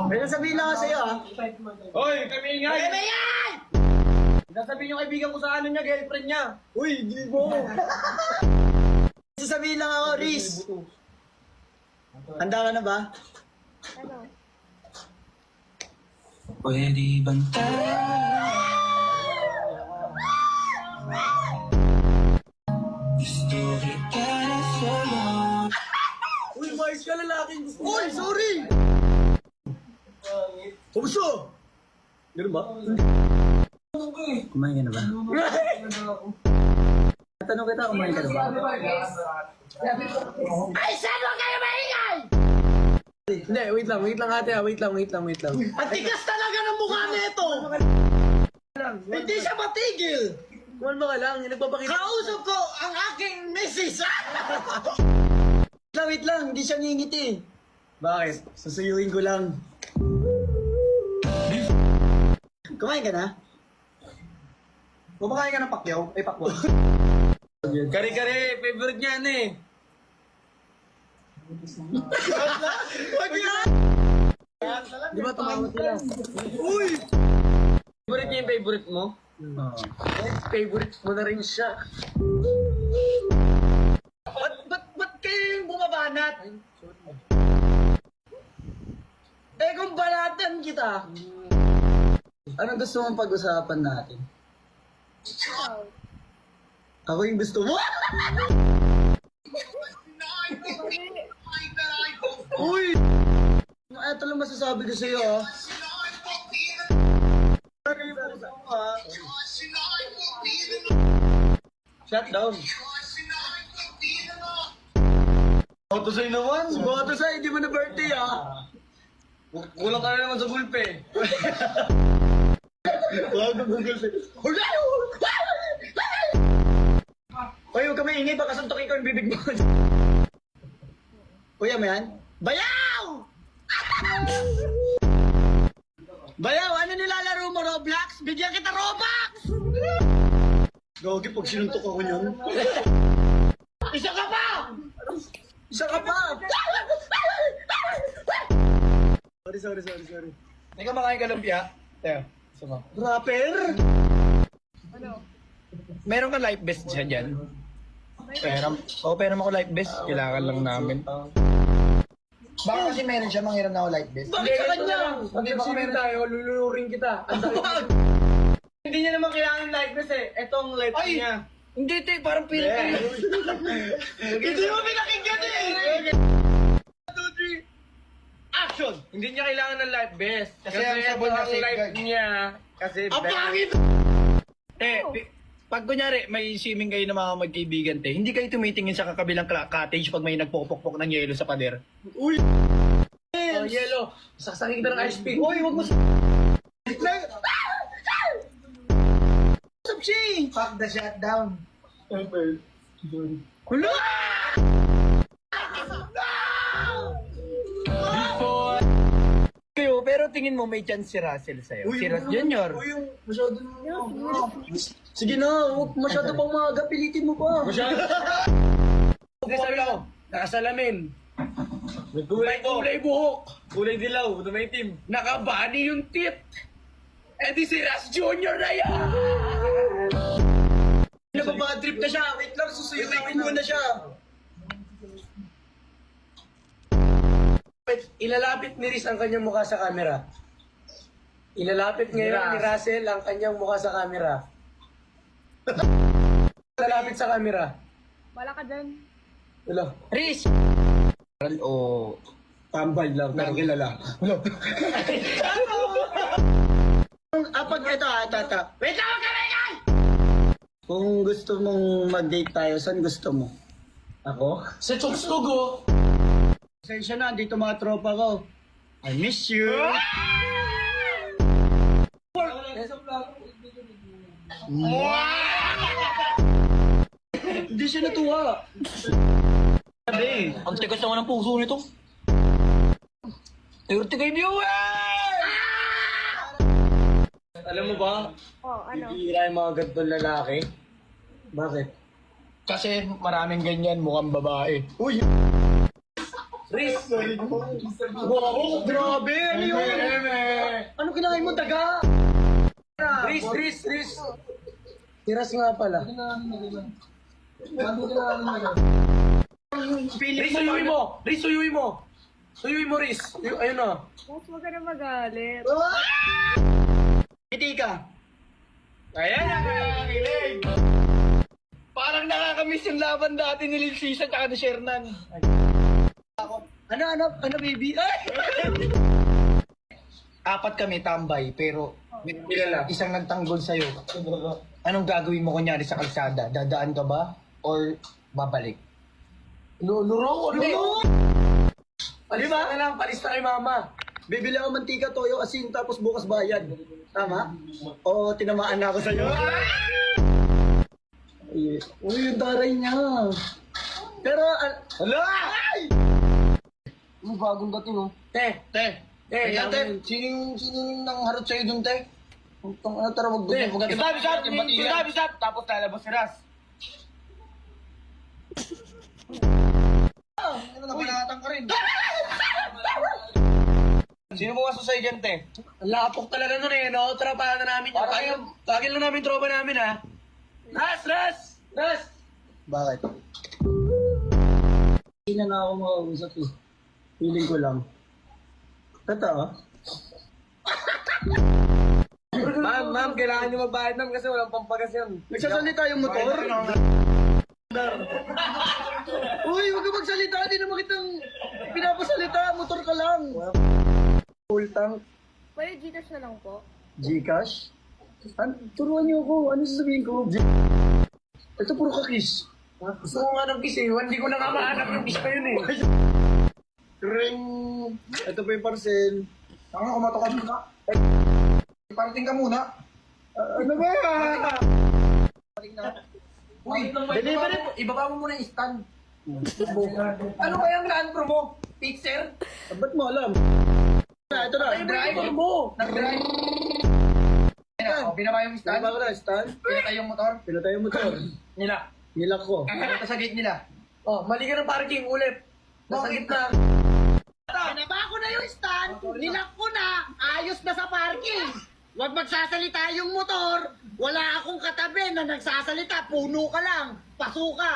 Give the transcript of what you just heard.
May nasabihin lang ako sa'yo, ha? Hoy, kami ingay! Kami ingay! Nasabihin yung kaibigan ko sa ano niya, girlfriend niya. Uy, di mo! Sasabihin lang ako, Riz. Handa ka na ba? Ano? Pwede bang gusto kita na solo? Uy, mais ka lalaking gusto mo. Uy, sorry! Kumusta? Ganun ba? Kumain ka na ba? Tanong kita, kumain ka na ba? Ay, saan mo kayo maingay? Hindi, wait lang ate, wait lang. Ang tigas talaga ng mukha nito! Hindi siya matigil! Kumalma ka lang, yung nagpapakita. Kausap ko ang aking misis! Wait lang, hindi siya ngingiti. Bakit? Susuyuin ko lang. Kumain ka na? Kumakain ka ng pakyaw? Ay, pakwan. Kare-kare, favorite niya ano eh. Wag yan! Di ba tumawag sila? Uy! Favorite niya yung favorite mo? Favorite mo na rin siya. Ba't kayo yung bumabanat? Eh kung balatan kita, anong gusto mong pag-usapan natin? Ikaw. Ako yung gusto mo? Uy! Ito lang masasabi ko sa'yo, ha? Shut down. Auto sa'yo naman. Boto sa'yo, hindi mo na birthday, ha? Kulang ka na naman sa gulpe. Wag ang Google Pay. Uy, huwag ka maingay, baka suntokin ko yung bibig mo. Kuya mo yan? Bayaw! Bayaw, ano nilalaro mo, Roblox? Bigyan kita Robux! Gagi, pag sinuntok ako yun. Isa ka pa! Isa ka pa! Sorry. Hindi ka makain ka lumpia? Teo, sama. Rapper? Ano? Meron ka life vest siya dyan? Peram ako life vest. Kailangan lang namin. Baka kasi meron siya, manghiram na ako like this. Bakit sa kanya? Hindi baka meron tayo, lulunurin kita. Hindi niya naman kailangan life vest eh. Ito ang life niya. Hindi te, parang pinipili. Hindi mo pinakinggan eh! 2, 3. Action! Hindi niya kailangan ng life vest. Kasi ang ito sabon na ang safeguard. life niya. Kasi Ang pangit! Pag kunyari, may swimming kayo ng mga magkaibigan, hindi kayo tumitingin sa kakabilang cottage pag may nagpupukpok ng yelo sa pader. Uy! Oh, yellow. Sasakin kita ng ice pick. Uy, wag mo Sabshi! Fuck the shutdown. Kulo! Kayo, pero tingin mo may chance si Russell sa'yo. Si Russell Junior. Uy, yung masyado na. Sige na, huwag masyado pang maaga, pilitin mo pa. Hindi sabi ko, nakasalamin. Kulay buhok. Kulay dilaw, dumaitim. Nakabani yung tit. Eh di si Russ Junior na yan! Nababad trip na siya. Wait lang, susuyuin mo na siya. Ilalapit ni Riz ang kanyang mukha sa camera. Ilalapit ngayon ni Russell ang kanyang mukha sa camera. Ilalapit sa camera. Wala ka dyan. Hello. Riz! O... Tambay lang, pero kilala. Pag ito. Wait lang, kamingay! Kung gusto mong mag-date tayo, saan gusto mo? Ako? Sa chokes ko, go! Pasensya na, dito mga tropa ko. I miss you! Hindi siya natuwa. Sabi, ang tigas naman ng puso nito. 30 kay viewer! Alam mo ba, Oh, ano? bihira yung mga gantong lalaki. Bakit? Kasi maraming ganyan, mukhang babae. Uy! Riz! Wow, grabe! Ano yun? Ano kinain mo, daga? Riz! Tiras nga pala. Riz, suyuin mo! Suyuin mo, Riz. Ayun na. Boss, huwag ka na magalit. Ngiti ka. Ayan ang nakakilig. Parang nakakamiss yung laban dati ni Lil Sisa at ni Shernan. Ano, baby? Ay! Apat kami tambay, pero isang nagtanggol sa'yo. Anong gagawin mo kunyari sa kalsada? Dadaan ka ba? Or babalik? Luro! Palista ka lang, palista kay mama. Bibili ako mantika, toyo, asin, tapos bukas bayad. Tama? Oo, tinamaan na ako sa'yo. Ay, uy, yung taray niya. Pero, hala! Ano bagong dating, oh? Te, Ayan, te, sino nang harot sa'yo dun, te? Ano tara, wag doon. Stop! Tapos lalabas si Ras. Ano na banatang ka rin? Sino mo kaso sa'yo dyan, te? Ang lapok talaga nun eh, no? Tropa na namin. Lagi lang namin tropa namin, ha? Ras! bakit? Hindi na nga ako makausap eh. Feeling ko lang. Totoo? Ma'am, kailangan nyo magbayad, ma'am, kasi walang pampagas yan. Nagsasalita yung motor? Uy, huwag ka magsalita. Hindi naman kitang pinapasalita. Motor ka lang. Full tank. Pwede Gcash na lang po. Gcash? Turuan niyo ako. Ano sasabihin ko? Ito puro kakis. Gusto ko nga ng kiss eh. Hindi ko na nga mahanap yung kiss pa yun eh. Ring. Ito pa yung parcel. Saka kumato ka muna. Parating ka muna. Ano ba? Uy, delivery po. Ibaba mo muna yung stand. Ano kaya ang raan mo? Pixel? Ba't mo alam? Ito na. Driver mo! Nag-drive. Binaba yung stand. Ano ba na? Stand? Pinatay yung motor. Pinatay yung motor. Nila. Nilak ko. Ito sa gate nila. Oh, mali ka ng parking ulit. Nasa gitna. Pinaba ko na yung stand. Nilak ko na. Ayos na sa parking. Huwag magsasalita yung motor. Wala akong katabi na nagsasalita. Puno ka lang. Paso ka.